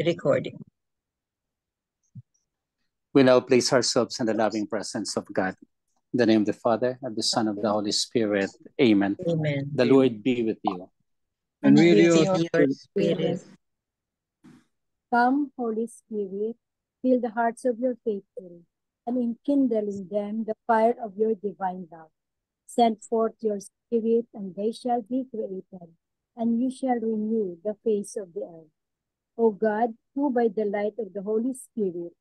recording. We now place ourselves in the loving presence of God. In the name of the Father, of the Son, of the Holy Spirit. Amen. Amen. The Lord be with you. And with With your your spirit. Come, Holy Spirit, fill the hearts of your faithful, and enkindle in them the fire of your divine love. Send forth your Spirit, and they shall be created, and you shall renew the face of the earth. O God, who by the light of the Holy Spirit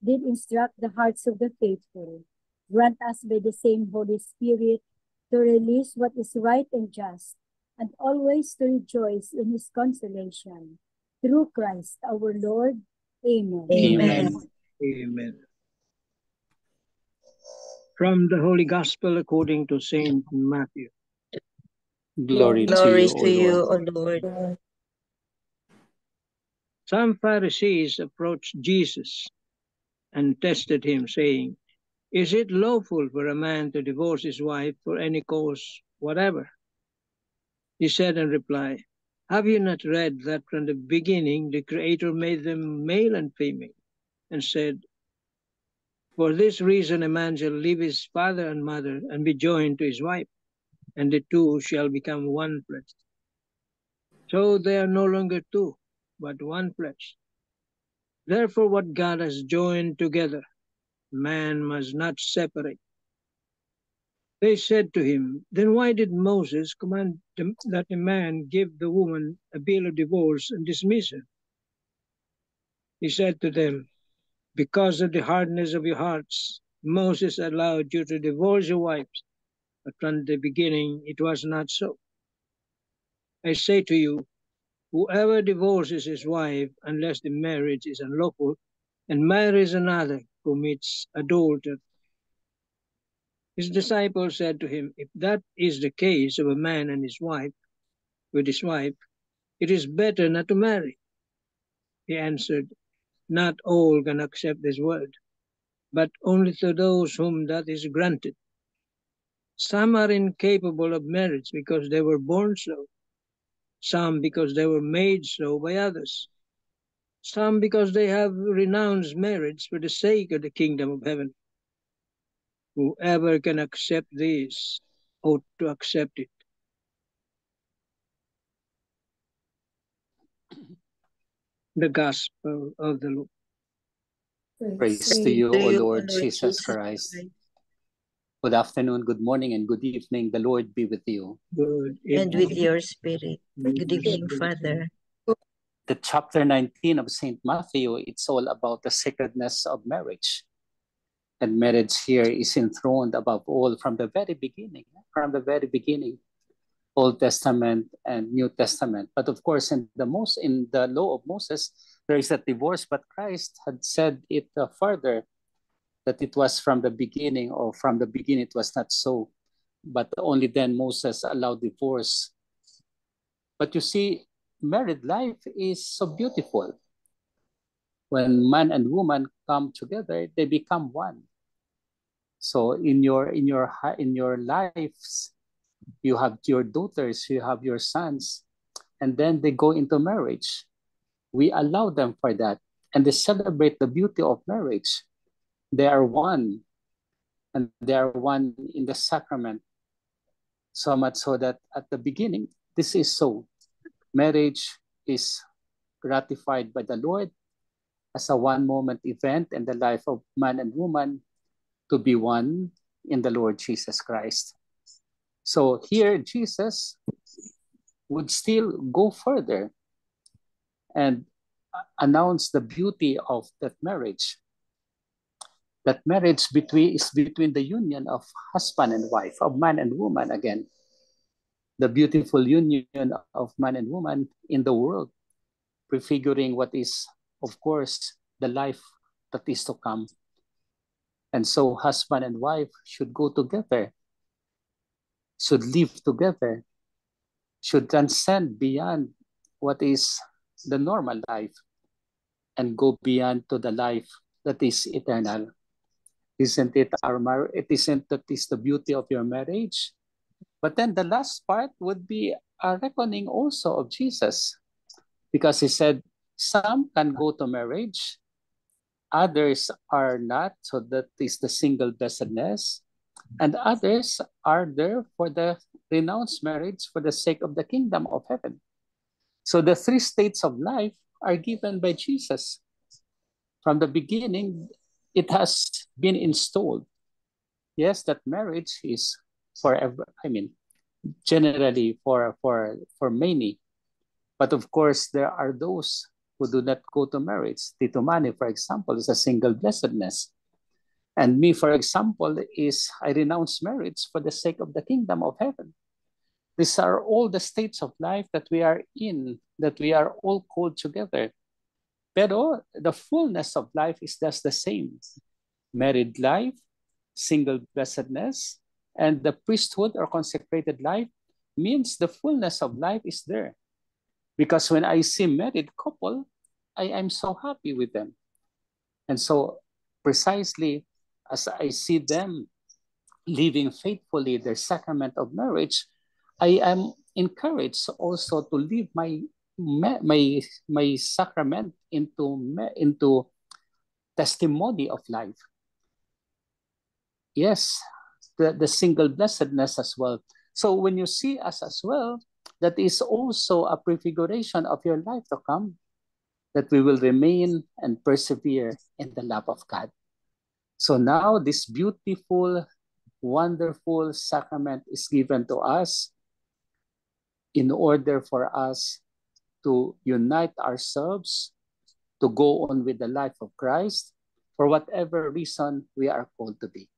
did instruct the hearts of the faithful, grant us by the same Holy Spirit to release what is right and just, and always to rejoice in his consolation. Through Christ our Lord. Amen. Amen. Amen. From the Holy Gospel according to Saint Matthew. Glory to Glory you, to you, O O Lord. Lord. Some Pharisees approached Jesus and tested him, saying, "Is it lawful for a man to divorce his wife for any cause whatever?" He said in reply, "Have you not read that from the beginning the Creator made them male and female, and said, 'For this reason a man shall leave his father and mother and be joined to his wife, and the two shall become one flesh.' So they are no longer two, but one flesh. Therefore what God has joined together, man must not separate." They said to him, "Then why did Moses command that a man give the woman a bill of divorce and dismiss her?" He said to them, "Because of the hardness of your hearts, Moses allowed you to divorce your wives, but from the beginning it was not so. I say to you, whoever divorces his wife, unless the marriage is unlawful, and marries another, commits adultery." His disciples said to him, "If that is the case of a man and his wife, with his wife, it is better not to marry." He answered, "Not all can accept this word, but only to those whom that is granted. Some are incapable of marriage because they were born so, some because they were made so by others, some because they have renounced marriage for the sake of the kingdom of heaven. Whoever can accept this ought to accept it." The Gospel of the Lord. Praise to you, To O you, O Lord Lord Jesus Jesus Christ. Christ. Good afternoon, good morning, and good evening. The Lord be with you. Good And with evening. your spirit. Good evening, Father. The chapter 19 of St. Matthew, it's all about the sacredness of marriage. And marriage here is enthroned above all from the very beginning. Old Testament and New Testament. But of course, in the law of Moses, there is a divorce, but Christ had said it further, that it was from the beginning, or from the beginning it was not so. But only then Moses allowed divorce. But you see, married life is so beautiful. When man and woman come together, they become one. So in your lives, you have your daughters, you have your sons, and then they go into marriage. We allow them for that, and they celebrate the beauty of marriage. They are one, and they are one in the sacrament. So much so that at the beginning, this is so. Marriage is ratified by the Lord as a one-moment event in the life of man and woman to be one in the Lord Jesus Christ. So here, Jesus would still go further and announce the beauty of that marriage. That marriage is between the union of husband and wife, of man and woman again. The beautiful union of man and woman in the world, prefiguring what is, of course, the life that is to come. And so husband and wife should go together, should live together, should transcend beyond what is the normal life and go beyond to the life that is eternal. Isn't it isn't that is the beauty of your marriage? But then the last part would be a reckoning also of Jesus, because he said, Some can go to marriage, others are not, so that is the single blessedness, and others are there for the renounced marriage for the sake of the kingdom of heaven. So the three states of life are given by Jesus. From the beginning, it has been installed. Yes, that marriage is forever, generally for many. But of course, there are those who do not go to marriage. Tito Manny, for example, is a single blessedness. And me, for example, I renounce marriage for the sake of the kingdom of heaven. These are all the states of life that we are in, that we are all called together. Pero the fullness of life is just the same. Married life, single blessedness, and the priesthood or consecrated life means the fullness of life is there. Because when I see married couple, I am so happy with them. And so precisely as I see them living faithfully their sacrament of marriage, I am encouraged also to live my sacrament into testimony of life. Yes, the single blessedness as well. So when you see us as well, that is also a prefiguration of your life to come, that we will remain and persevere in the love of God. So now this beautiful, wonderful sacrament is given to us in order for us to unite ourselves, to go on with the life of Christ, for whatever reason we are called to be.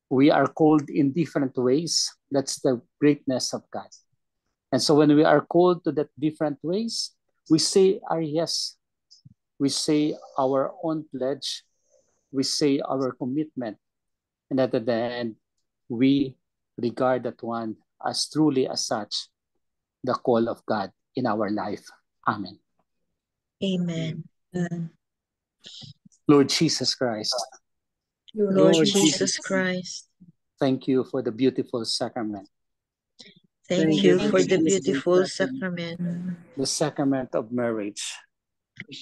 We are called in different ways. That's the greatness of God. And so when we are called to that different ways, we say our yes. We say our own pledge. We say our commitment. And at the end, we regard that one as truly as such, the call of God in our life. Amen. Amen. Lord Jesus Christ, Lord Jesus Christ, thank you for the beautiful sacrament, thank you for the beautiful sacrament, the sacrament of marriage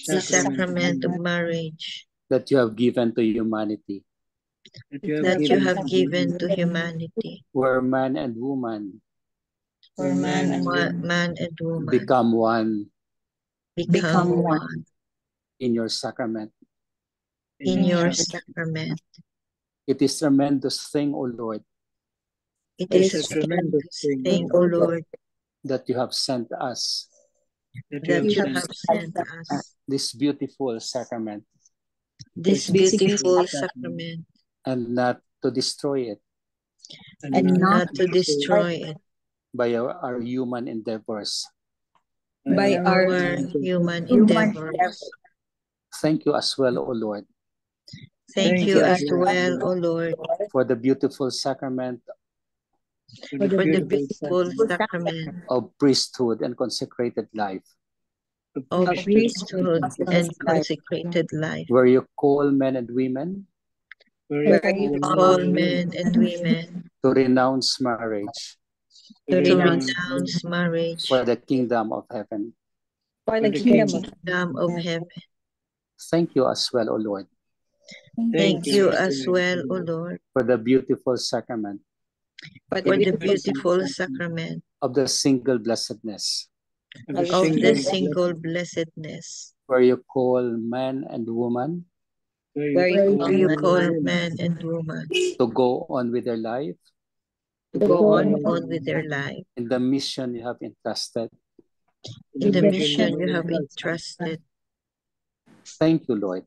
the sacrament of marriage that you have given to humanity, that you have given to humanity, where man and woman man and woman become one become one in your sacrament. in your sacrament. It is a tremendous thing, O Lord, It is a tremendous thing, O Lord, that you have sent us that you have sent us this beautiful sacrament, this beautiful sacrament, and not to destroy it and not to destroy it by our human endeavors. by our human endeavors. Thank you as well, O Lord, Thank you as well, O Lord, for the beautiful sacrament for the beautiful sacrament of priesthood and consecrated life, of priesthood and consecrated life, where you call men and women where you call men and women to renounce marriage to renounce marriage for the kingdom of heaven. for the kingdom of heaven. Thank you as well, O Lord, Thank you as well, O Lord, for the beautiful sacrament for the beautiful sacrament of the single blessedness, of the single blessedness, where you call man and woman where you call man and woman to go on with their life to go on with their life in the mission you have entrusted. in the mission you have entrusted. Thank you, Lord.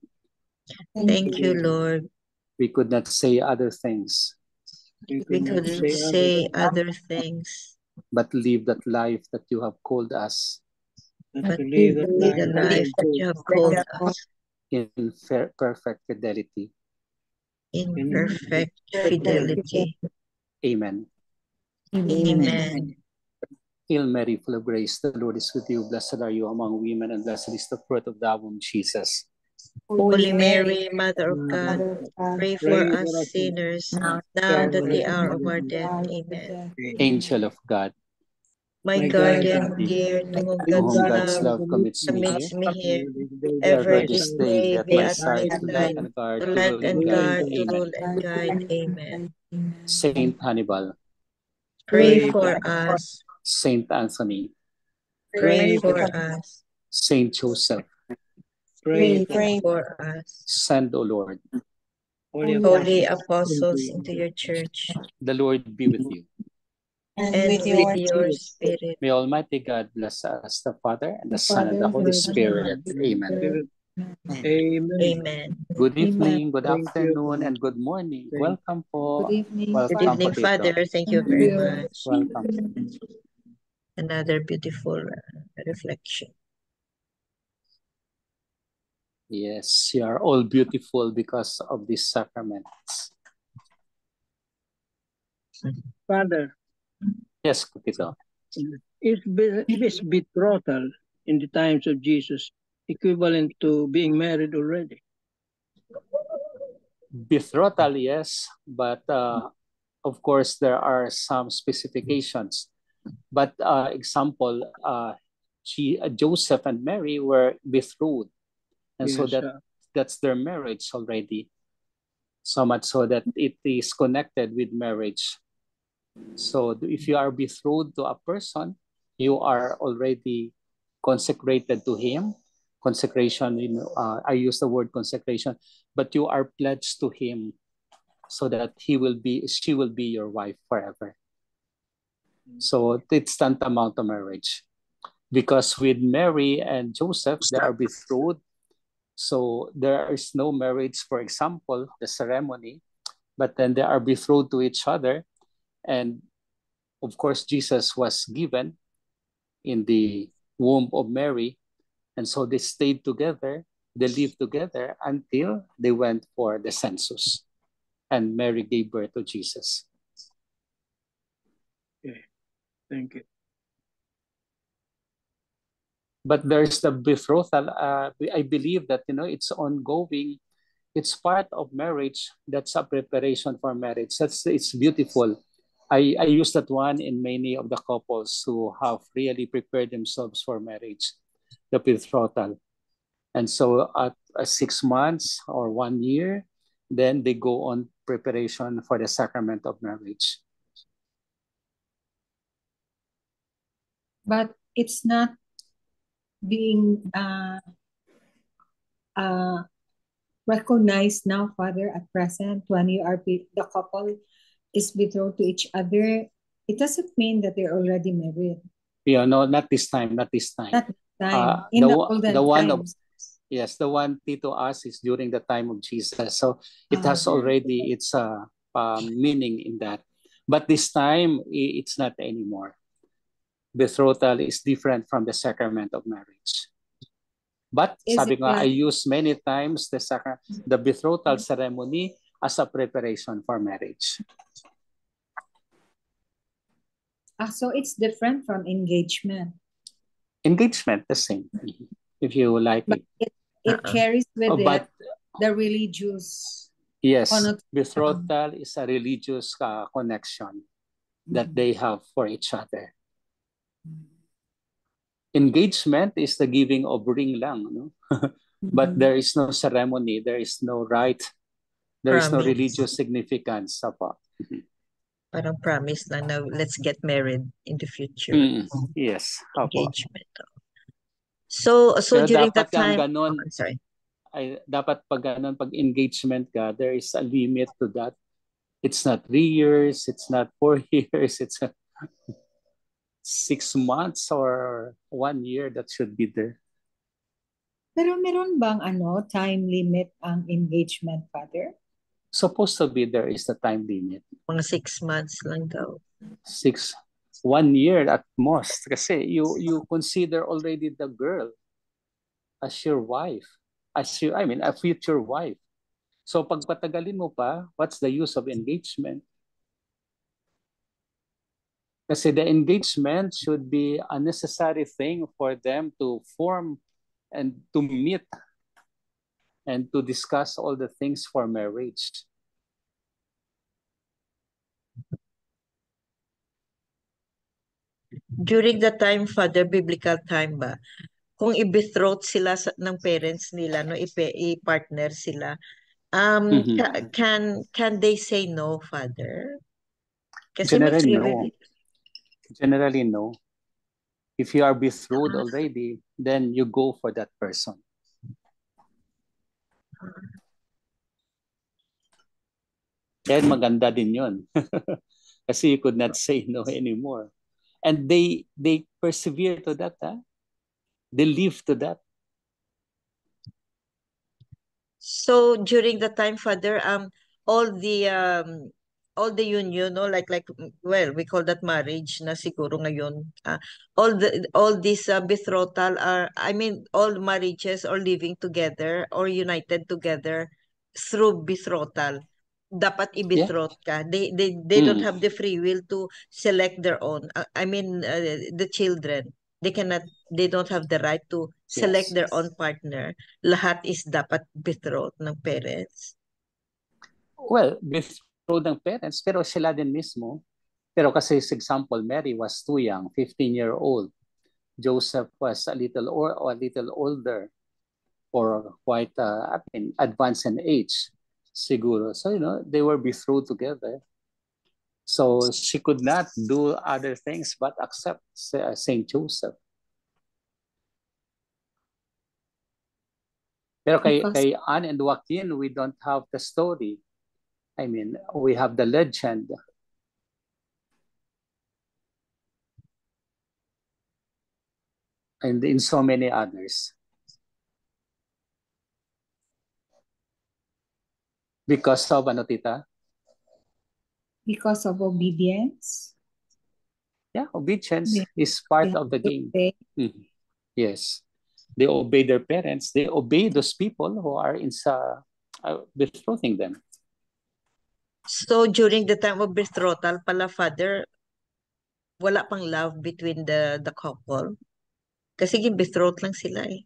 Thank you, Lord. We could not say other things, We could say other things, but live that life that you have called us but live the life that you have called us in perfect fidelity. in perfect fidelity. Amen. Amen. Hail Mary, full of grace, the Lord is with you. Blessed are you among women, and blessed is the fruit of thy womb, Jesus. Holy Mary, Mother of God, pray for us sinners, now and at the hour of our death. Amen. Angel of God, my guardian dear, to whom To whom God's God's love commits me here. commits me here. Ever Ever This this day day be at be my at my side to side, light and guard, to to light rule and and guide. guard, to Amen. rule and guide. Amen. Saint Hannibal, Pray for us. Saint Anthony, Pray for us. Saint Joseph, Pray Pray for us. send, O Lord. Holy apostles into your church, The Lord be with you. and with your spirit. May Almighty God bless us, the Father, and the Son, and the Holy Spirit. Amen. Amen. Amen. Good evening, good Thank you. afternoon, and good morning. Thank- Welcome po. Good evening. Welcome Good evening, po, Tito. Father. Thank you very much. Welcome. Another beautiful reflection. Yes, you are all beautiful because of these sacraments. Father, Yes, Tito. is betrothal in the times of Jesus equivalent to being married already? Betrothal, yes, but of course there are some specifications. But example, Joseph and Mary were betrothed, and so Yes, that's their marriage already. So much so that it is connected with marriage. So if you are betrothed to a person, you are already consecrated to him. Consecration, I use the word consecration, but you are pledged to him so that she will be your wife forever. So it's tantamount to marriage. Because with Mary and Joseph, they are betrothed. So there is no marriage, for example, the ceremony, but then they are betrothed to each other. And of course, Jesus was given in the womb of Mary. And so they stayed together, they lived together until they went for the census. And Mary gave birth to Jesus. okay. Thank you. But there's the betrothal. I believe that, it's ongoing. It's part of marriage. That's a preparation for marriage. It's beautiful. I use that one in many of the couples who have really prepared themselves for marriage, the betrothal. And so at 6 months or 1 year, then they go on preparation for the sacrament of marriage. But it's not being recognized now, Father, at present, when the couple is betrothed to each other. It doesn't mean that they're already married. Yeah, no, not this time. Not this time. Not this time. In the olden times. Yes, the one Tito asked is during the time of Jesus. So it has already its meaning in that. But this time, it's not anymore. Betrothal is different from the sacrament of marriage. But sabi ko, I use many times the betrothal ceremony as a preparation for marriage. So it's different from engagement. Engagement, the same, if you like but it carries with it the religious. Yes, betrothal is a religious connection that they have for each other. Engagement is the giving of ring lang, no? But there is no ceremony, there is no rite, there is no religious significance. Parang promise lang na let's get married in the future. Yes. Engagement. So during that time, ganon, sorry. Dapat pag ganon, pag engagement ka, there is a limit to that. It's not 3 years, it's not 4 years, it's 6 months or 1 year that should be there. Pero meron bang time limit ang engagement, Father? Supposed to be there is the time limit. Mga 6 months lang daw. 1 year at most. Kasi you consider already the girl as your wife. A future wife. So pag patagalin mo pa, what's the use of engagement? Kasi the engagement should be a necessary thing for them to form and to meet and to discuss all the things for marriage. During the time, Father, biblical time ba? Kung i-betroth sila ng parents nila, no, i-partner sila, can they say no, Father? Kasi may Generally, free no. will. Generally, no. If you are betrothed already, then you go for that person. Kaya maganda din yun. Kasi you could not say no anymore. And they persevere to that. They live to that. So during the time, Father, all the union, no, like well, we call that marriage na siguro ngayon. All these betrothal are, I mean, all marriages are living together or united together through betrothal. Dapat i-betroth ka. They don't have the free will to select their own. I mean, the children. They don't have the right to select their own partner. Lahat is dapat betrothed ng parents. Well, betrothed ng parents, pero sila din mismo. Pero kasi, for example, Mary was too young, 15-year-old. Joseph was a little older, or quite advanced in age, siguro. So, they were betrothed together. So she could not do other things but accept Saint Joseph. Pero kay Anne and Joaquin, we don't have the story. I mean, we have the legend. And in so many others. Because of ano, tita? Because of obedience. Yeah, obedience is part of the game. Mm-hmm. Yes. They obey their parents. They obey those people who are betrothing them. So during the time of betrothal pala, Father, wala pang love between the couple. Kasi betrothed lang sila eh.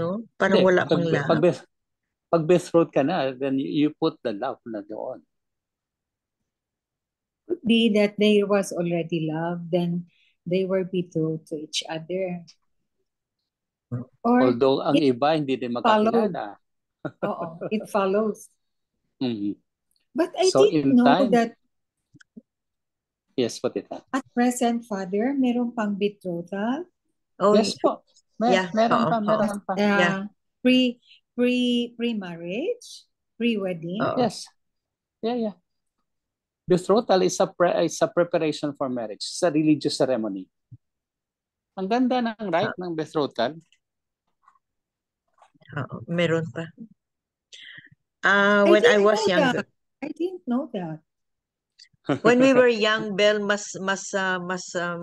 No? Parang Hindi, wala pang love. Pag betrothed ka na, then you put the love na doon. Could be that there was already love, then they were betrothed to each other. Or although ang iba hindi din magkakilala. Oo, it follows. Mm-hmm. But I didn't know that. Yes, what it? At present, Father, meron pang betrothal. Oh, yes po. Meron pa. Yeah. Pre-marriage, pre-wedding. Yes. Yeah. Betrothal is a preparation for marriage. It's a religious ceremony. Ang ganda ng rite ng betrothal. Meron pa. When I was younger. I didn't know that. When we were young, Bel, mas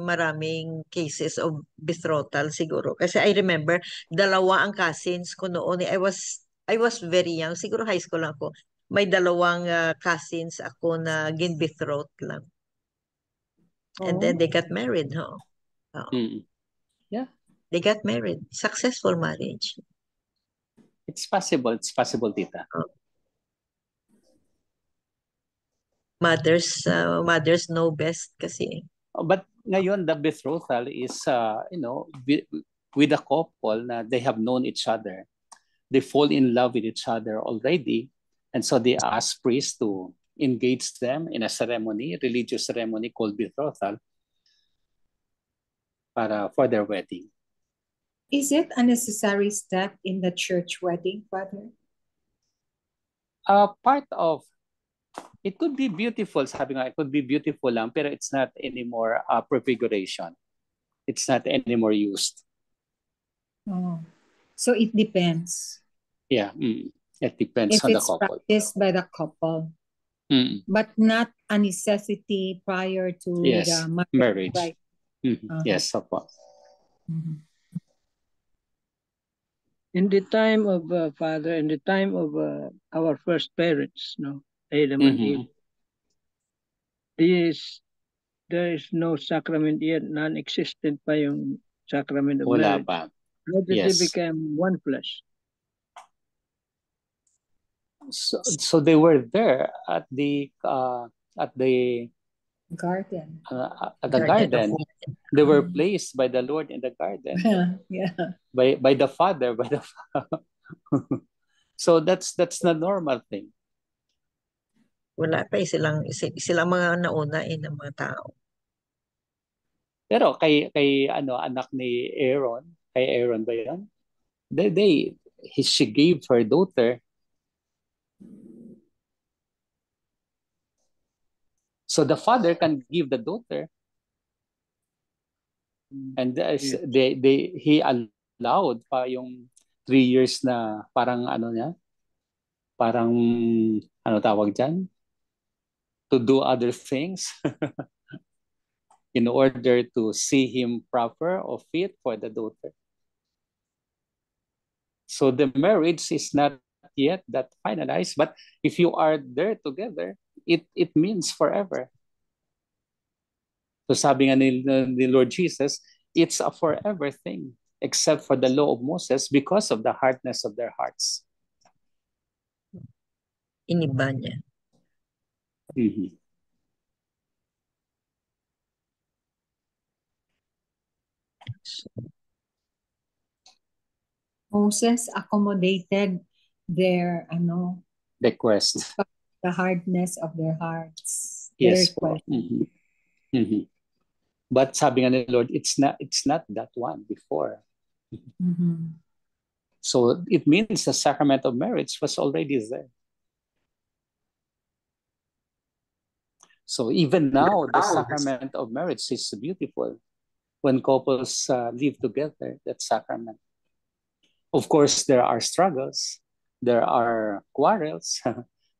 maraming cases of betrothal siguro. Kasi I remember, dalawa ang cousins ko noon. I was very young. Siguro high school lang ako. May dalawang cousins ako na gin-betrothed lang. And then they got married, huh? Yeah. They got married. Successful marriage. It's possible, tita. Mothers know best kasi. But ngayon, the betrothal is, with a couple na they have known each other. They fall in love with each other already. And so they ask priests to engage them in a ceremony, religious ceremony called betrothal for their wedding. Is it a necessary step in the church wedding, Father? Part of it could be beautiful, sabi nga, it could be beautiful lang, pero it's not anymore prefiguration. It's not anymore used. Oh. So it depends. Yeah, it depends on the couple. If it's practiced by the couple. But not a necessity prior to the marriage. Right? Yes, opo. In the time of Father, in the time of our first parents, Adam and Eve, there is no sacrament yet, non-existent pa yung sacrament of marriage. Wala pa. How did they become one flesh? So they were there at the Garden. The garden. They were placed by the Lord in the garden. Yeah. By the Father, So that's the normal thing. Wala pa silang mga nauna ng mga tao. Pero kay anak ni Aaron, kay Aaron ba 'yan? She gave her daughter. So the father can give the daughter, and he allowed pa yung 3 years na parang parang tawag dyan, to do other things in order to see him proper or fit for the daughter. So the marriage is not yet that finalized, but if you are there together, it means forever. So sabi nga ni Lord Jesus, it's a forever thing, except for the law of Moses, because of the hardness of their hearts. Iniba niya. Mm-hmm. Moses accommodated their request, the hardness of their hearts. Yes. Mm-hmm. Mm-hmm. But sabi nga ni Lord, it's not that one before. Mm-hmm. So it means the sacrament of marriage was already there. So even now, the sacrament of marriage is beautiful. When couples live together, that sacrament. Of course, there are struggles, there are quarrels,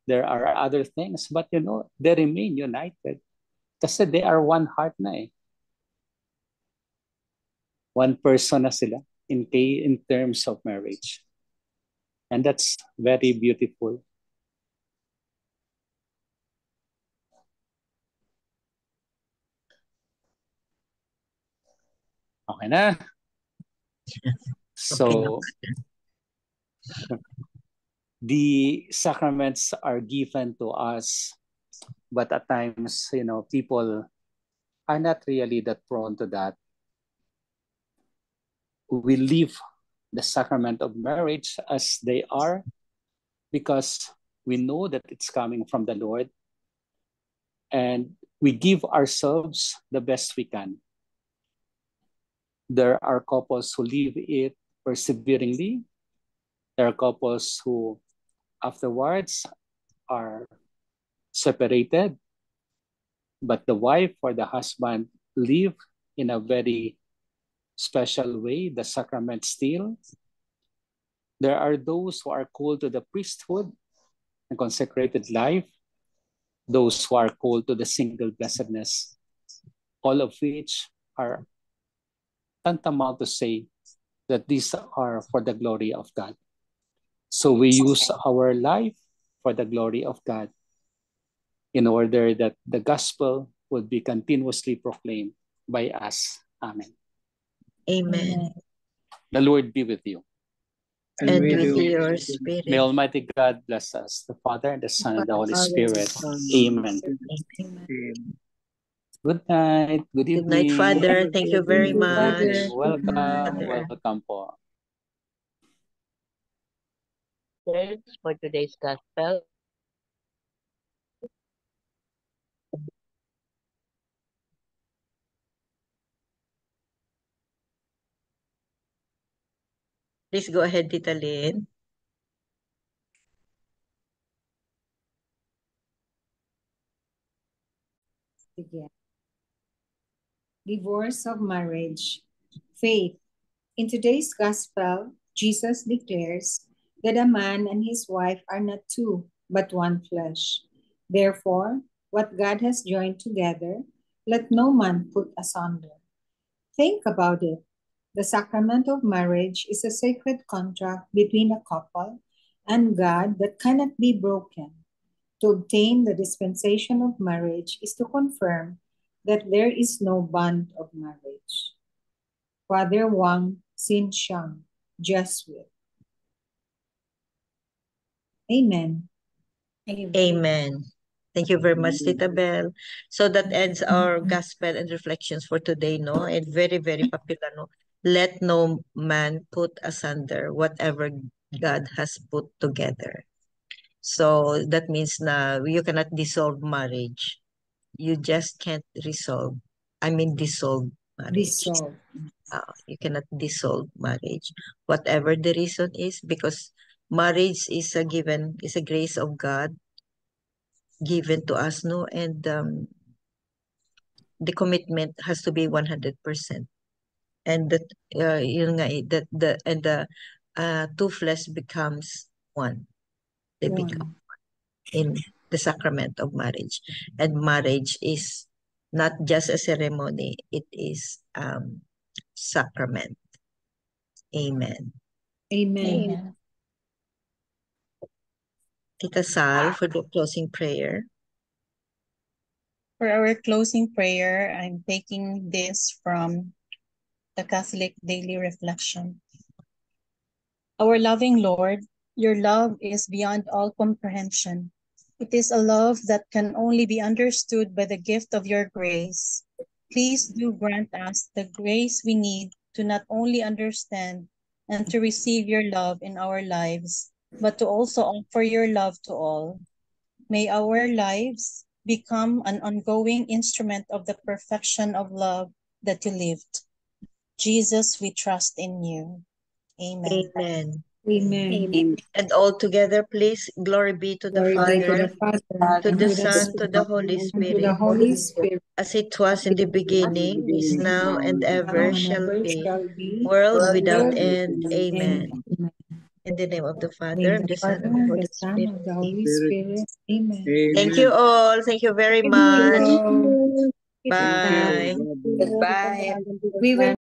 there are other things, but they remain united. Kasi they are one heart na eh. One person na sila in terms of marriage. And that's very beautiful. Okay na. So, the sacraments are given to us, but at times, people are not really that prone to that. We leave the sacrament of marriage as they are because we know that it's coming from the Lord, and we give ourselves the best we can. There are couples who live it perseveringly. There are couples who afterwards are separated, but the wife or the husband live in a very special way, the sacrament still. There are those who are called to the priesthood and consecrated life, those who are called to the single blessedness, all of which are tantamount to say that these are for the glory of God. So we use our life for the glory of God in order that the gospel would be continuously proclaimed by us. Amen. Amen. The Lord be with you. And with your spirit. May Almighty God bless us, the Father, the Son, and the Holy Spirit. Amen. Amen. Good night. Good evening. Good night, Father. Thank you very much. Welcome. Welcome po. For today's gospel. Please go ahead, Tita Lynn. Again. Divorce of marriage. Faith. In today's gospel, Jesus declares that a man and his wife are not two, but one flesh. Therefore, what God has joined together, let no man put asunder. Think about it. The sacrament of marriage is a sacred contract between a couple and God that cannot be broken. To obtain the dispensation of marriage is to confirm that there is no bond of marriage. Father Wang Xin-Shang, Jesuit. Amen. Amen. Thank you very much, Tita Bell. So that ends our gospel and reflections for today, no? And very, very popular, no? Let no man put asunder whatever God has put together. So that means na you cannot dissolve marriage. You just can't dissolve marriage. Dissolve. You cannot dissolve marriage. Whatever the reason is, because marriage is a grace of God given to us, no? And the commitment has to be 100%. And that yun nga, the two flesh becomes one. They become in the sacrament of marriage. And marriage is not just a ceremony, it is sacrament. Amen. Amen. Tita Sal for the closing prayer. For our closing prayer, I'm taking this from the Catholic Daily Reflection. Our loving Lord, your love is beyond all comprehension. It is a love that can only be understood by the gift of your grace. Please do grant us the grace we need to not only understand and to receive your love in our lives, but to also offer your love to all. May our lives become an ongoing instrument of the perfection of love that you lived. Jesus, we trust in you. Amen. Amen. Amen. And all together, please, glory be to the Glory be to Father, the Father, to the Son, to the Holy and to the Spirit, Holy Spirit, as it was in the beginning, is now, and ever now and shall ever be, shall be, world without world end. Amen. Amen. In the name of the In Father, the the Son, Father, and the Holy the Son, Spirit. and the Holy Spirit. Spirit. Amen. Thank you all. Thank you very much. Thank you. Bye. God bless. We will